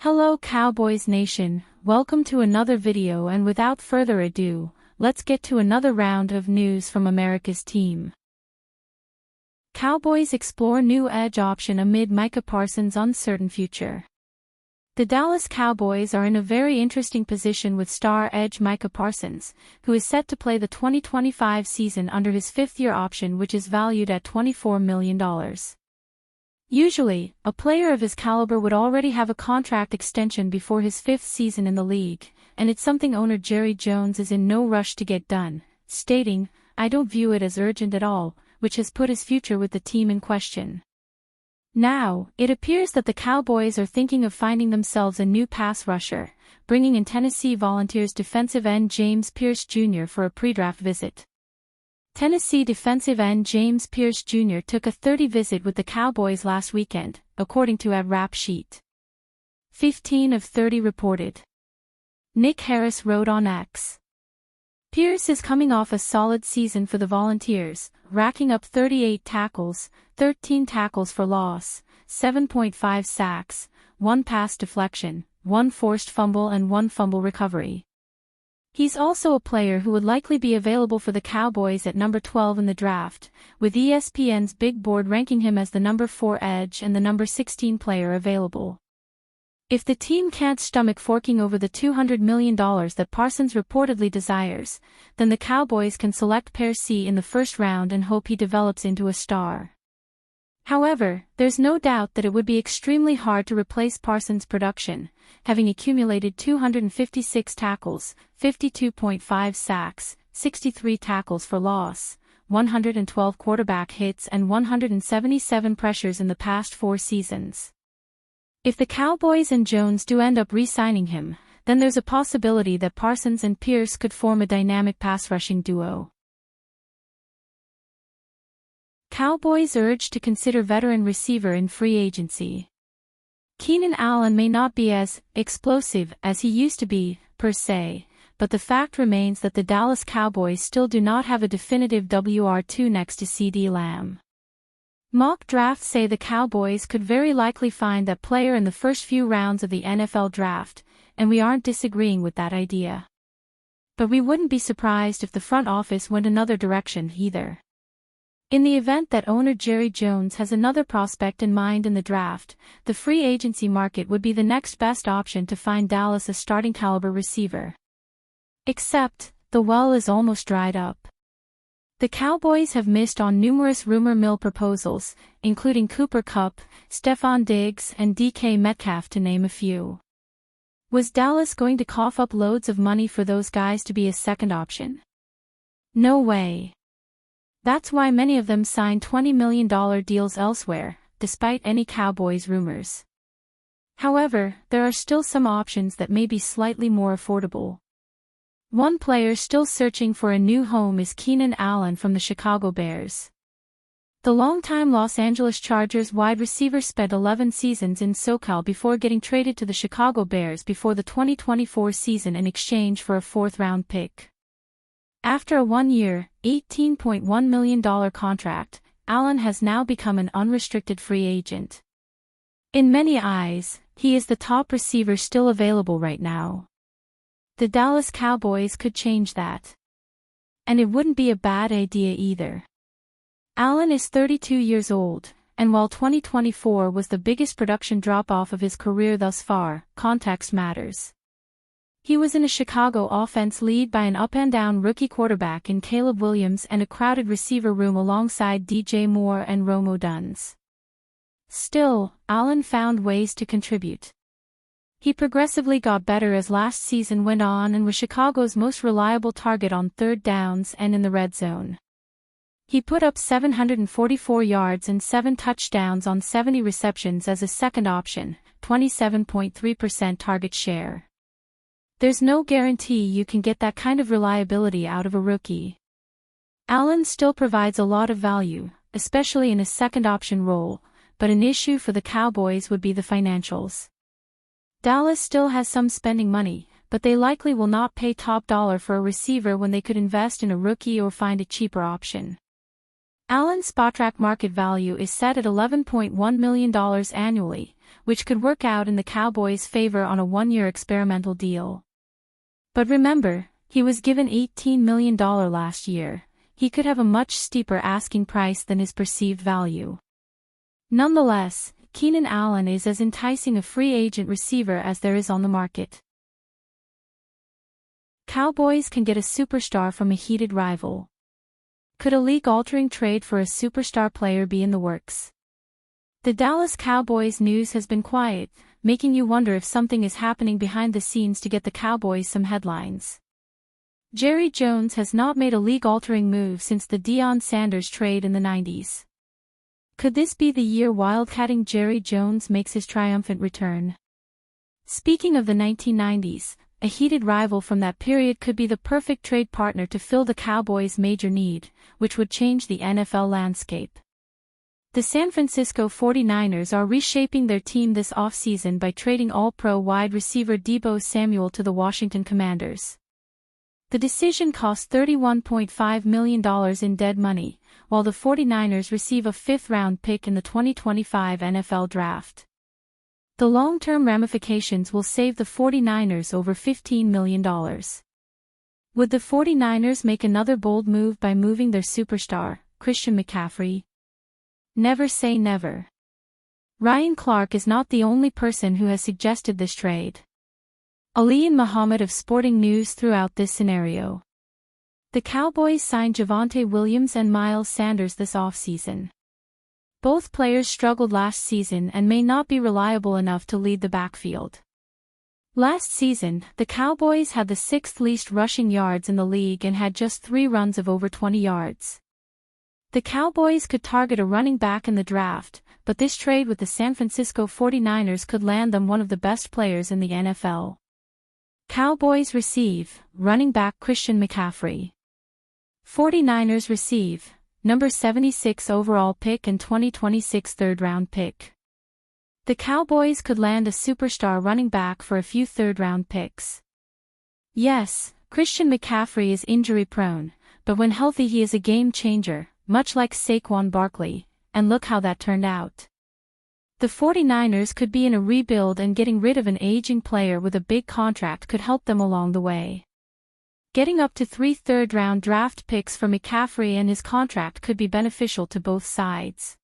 Hello Cowboys Nation, welcome to another video, and without further ado, let's get to another round of news from America's team. Cowboys explore new edge option amid Micah Parsons' uncertain future. The Dallas Cowboys are in a very interesting position with star edge Micah Parsons, who is set to play the 2025 season under his fifth-year option, which is valued at $24 million. Usually, a player of his caliber would already have a contract extension before his fifth season in the league, and it's something owner Jerry Jones is in no rush to get done, stating, "I don't view it as urgent at all," which has put his future with the team in question. Now, it appears that the Cowboys are thinking of finding themselves a new pass rusher, bringing in Tennessee Volunteers defensive end James Pierce Jr. for a pre-draft visit. Tennessee defensive end James Pierce Jr. took a 30 visit with the Cowboys last weekend, according to a Rap Sheet. 15 of 30 reported. Nick Harris wrote on X. Pierce is coming off a solid season for the Volunteers, racking up 38 tackles, 13 tackles for loss, 7.5 sacks, 1 pass deflection, 1 forced fumble and 1 fumble recovery. He's also a player who would likely be available for the Cowboys at number 12 in the draft, with ESPN's Big Board ranking him as the number 4 edge and the number 16 player available. If the team can't stomach forking over the $200 million that Parsons reportedly desires, then the Cowboys can select Pierce in the first round and hope he develops into a star. However, there's no doubt that it would be extremely hard to replace Parsons' production, having accumulated 256 tackles, 52.5 sacks, 63 tackles for loss, 112 quarterback hits and 177 pressures in the past 4 seasons. If the Cowboys and Jones do end up re-signing him, then there's a possibility that Parsons and Pierce could form a dynamic pass-rushing duo. Cowboys urged to consider veteran receiver in free agency. Keenan Allen may not be as explosive as he used to be, per se, but the fact remains that the Dallas Cowboys still do not have a definitive WR2 next to CeeDee Lamb. Mock drafts say the Cowboys could very likely find that player in the first few rounds of the NFL draft, and we aren't disagreeing with that idea. But we wouldn't be surprised if the front office went another direction either. In the event that owner Jerry Jones has another prospect in mind in the draft, the free agency market would be the next best option to find Dallas a starting caliber receiver. Except, the well is almost dried up. The Cowboys have missed on numerous rumor mill proposals, including Cooper Kupp, Stefon Diggs and DK Metcalf to name a few. Was Dallas going to cough up loads of money for those guys to be a second option? No way. That's why many of them signed $20 million deals elsewhere, despite any Cowboys rumors. However, there are still some options that may be slightly more affordable. One player still searching for a new home is Keenan Allen from the Chicago Bears. The longtime Los Angeles Chargers wide receiver spent 11 seasons in SoCal before getting traded to the Chicago Bears before the 2024 season in exchange for a 4th-round pick. After a 1-year, $18.1 million contract, Allen has now become an unrestricted free agent. In many eyes, he is the top receiver still available right now. The Dallas Cowboys could change that. And it wouldn't be a bad idea either. Allen is 32 years old, and while 2024 was the biggest production drop-off of his career thus far, context matters. He was in a Chicago offense led by an up-and-down rookie quarterback in Caleb Williams and a crowded receiver room alongside DJ Moore and Rome Odunze. Still, Allen found ways to contribute. He progressively got better as last season went on and was Chicago's most reliable target on 3rd downs and in the red zone. He put up 744 yards and 7 touchdowns on 70 receptions as a second option, 27.3% target share. There's no guarantee you can get that kind of reliability out of a rookie. Allen still provides a lot of value, especially in a second option role, but an issue for the Cowboys would be the financials. Dallas still has some spending money, but they likely will not pay top dollar for a receiver when they could invest in a rookie or find a cheaper option. Allen's Spotrac market value is set at $11.1 million annually, which could work out in the Cowboys' favor on a one-year experimental deal. But remember, he was given $18 million last year. He could have a much steeper asking price than his perceived value. Nonetheless, Keenan Allen is as enticing a free agent receiver as there is on the market. Cowboys can get a superstar from a heated rival. Could a league-altering trade for a superstar player be in the works? The Dallas Cowboys news has been quiet, making you wonder if something is happening behind the scenes to get the Cowboys some headlines. Jerry Jones has not made a league-altering move since the Deion Sanders trade in the 90s. Could this be the year wildcatting Jerry Jones makes his triumphant return? Speaking of the 1990s, a heated rival from that period could be the perfect trade partner to fill the Cowboys' major need, which would change the NFL landscape. The San Francisco 49ers are reshaping their team this offseason by trading All-Pro wide receiver Deebo Samuel to the Washington Commanders. The decision cost $31.5 million in dead money, while the 49ers receive a fifth-round pick in the 2025 NFL Draft. The long-term ramifications will save the 49ers over $15 million. Would the 49ers make another bold move by moving their superstar, Christian McCaffrey? Never say never. Ryan Clark is not the only person who has suggested this trade. Ali and Muhammad of Sporting News threw out this scenario. The Cowboys signed Javonte Williams and Miles Sanders this offseason. Both players struggled last season and may not be reliable enough to lead the backfield. Last season, the Cowboys had the sixth least rushing yards in the league and had just 3 runs of over 20 yards. The Cowboys could target a running back in the draft, but this trade with the San Francisco 49ers could land them one of the best players in the NFL. Cowboys receive, running back Christian McCaffrey. 49ers receive, number 76 overall pick and 2026 third-round pick. The Cowboys could land a superstar running back for a few third-round picks. Yes, Christian McCaffrey is injury-prone, but when healthy he is a game-changer, much like Saquon Barkley, and look how that turned out. The 49ers could be in a rebuild, and getting rid of an aging player with a big contract could help them along the way. Getting up to 3 third-round draft picks for McCaffrey and his contract could be beneficial to both sides.